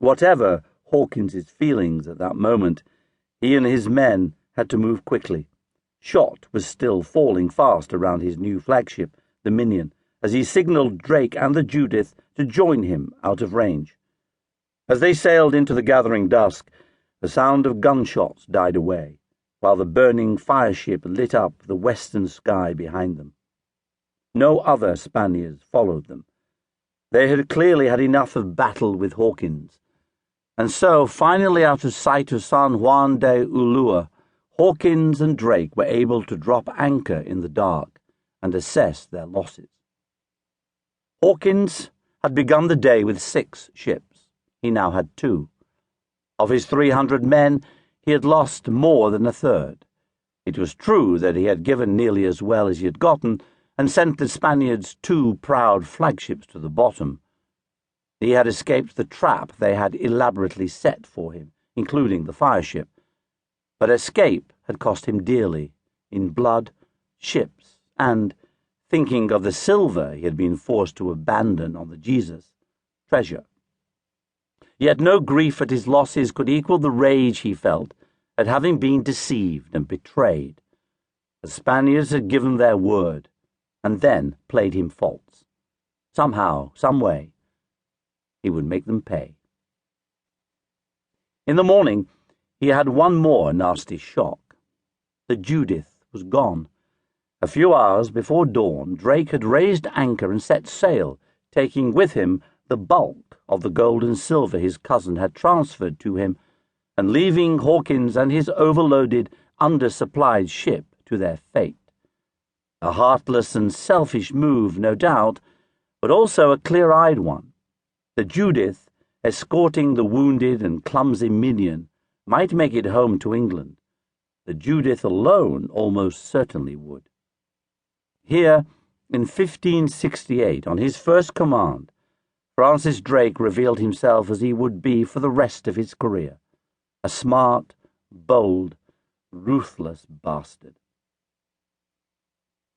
Whatever Hawkins's feelings at that moment, he and his men had to move quickly. Shot was still falling fast around his new flagship, the Minion, as he signalled Drake and the Judith to join him out of range. As they sailed into the gathering dusk, the sound of gunshots died away, while the burning fireship lit up the western sky behind them. No other Spaniards followed them. They had clearly had enough of battle with Hawkins, and so, finally out of sight of San Juan de Ulua, Hawkins and Drake were able to drop anchor in the dark and assess their losses. Hawkins had begun the day with 6 ships. He now had 2. Of his 300 men, he had lost more than a third. It was true that he had given nearly as well as he had gotten, and sent the Spaniards 2 proud flagships to the bottom. He had escaped the trap they had elaborately set for him, including the fireship. But escape had cost him dearly, in blood, ships, and, thinking of the silver he had been forced to abandon on the Jesus, treasure. Yet no grief at his losses could equal the rage he felt at having been deceived and betrayed. The Spaniards had given their word, and then played him false. Somehow, some way, he would make them pay. In the morning, he had one more nasty shock. The Judith was gone. A few hours before dawn, Drake had raised anchor and set sail, taking with him the bulk of the gold and silver his cousin had transferred to him, and leaving Hawkins and his overloaded, undersupplied ship to their fate. A heartless and selfish move, no doubt, but also a clear-eyed one. The Judith, escorting the wounded and clumsy Minion, might make it home to England. The Judith alone almost certainly would. Here, in 1568, on his first command, Francis Drake revealed himself as he would be for the rest of his career, a smart, bold, ruthless bastard.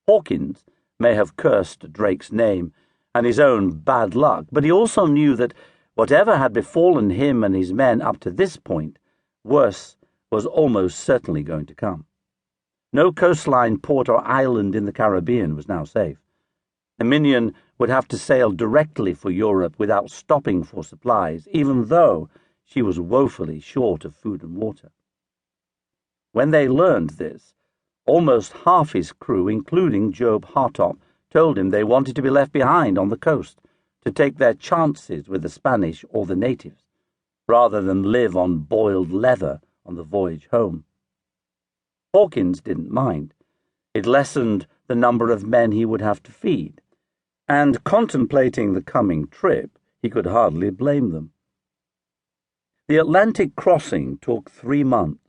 Hawkins may have cursed Drake's name and his own bad luck, but he also knew that whatever had befallen him and his men up to this point, worse was almost certainly going to come. No coastline port or island in the Caribbean was now safe. The Minion would have to sail directly for Europe without stopping for supplies, even though she was woefully short of food and water. When they learned this, almost half his crew, including Job Hartop, told him they wanted to be left behind on the coast to take their chances with the Spanish or the natives, rather than live on boiled leather on the voyage home. Hawkins didn't mind. It lessened the number of men he would have to feed, and contemplating the coming trip, he could hardly blame them. The Atlantic crossing took 3 months.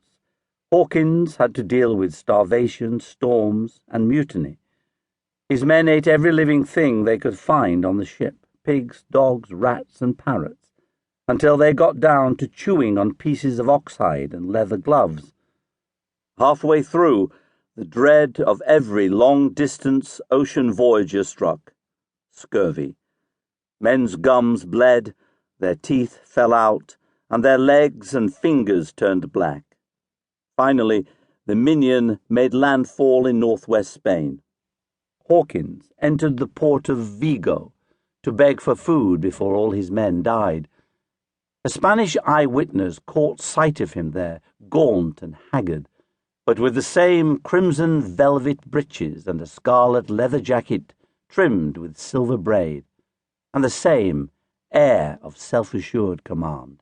Hawkins had to deal with starvation, storms, and mutiny. His men ate every living thing they could find on the ship, pigs, dogs, rats, and parrots, until they got down to chewing on pieces of oxhide and leather gloves. Halfway through, the dread of every long-distance ocean voyager struck: scurvy. Men's gums bled, their teeth fell out, and their legs and fingers turned black. Finally, the Minion made landfall in northwest Spain. Hawkins entered the port of Vigo to beg for food before all his men died. A Spanish eyewitness caught sight of him there, gaunt and haggard, but with the same crimson velvet breeches and a scarlet leather jacket trimmed with silver braid, and the same air of self-assured command.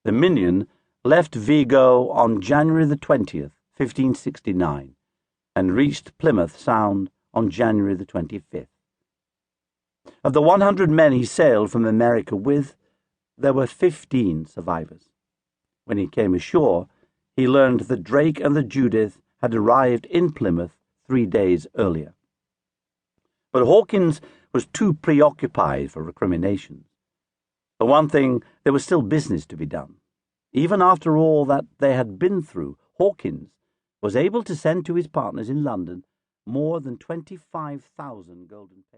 The Minion left Vigo on January the 20th, 1569, and reached Plymouth Sound on January the 25th. Of the 100 men he sailed from America with, there were 15 survivors. When he came ashore, he learned that Drake and the Judith had arrived in Plymouth 3 days earlier. But Hawkins was too preoccupied for recriminations. For one thing, there was still business to be done. Even after all that they had been through, Hawkins was able to send to his partners in London more than 25,000 golden papers.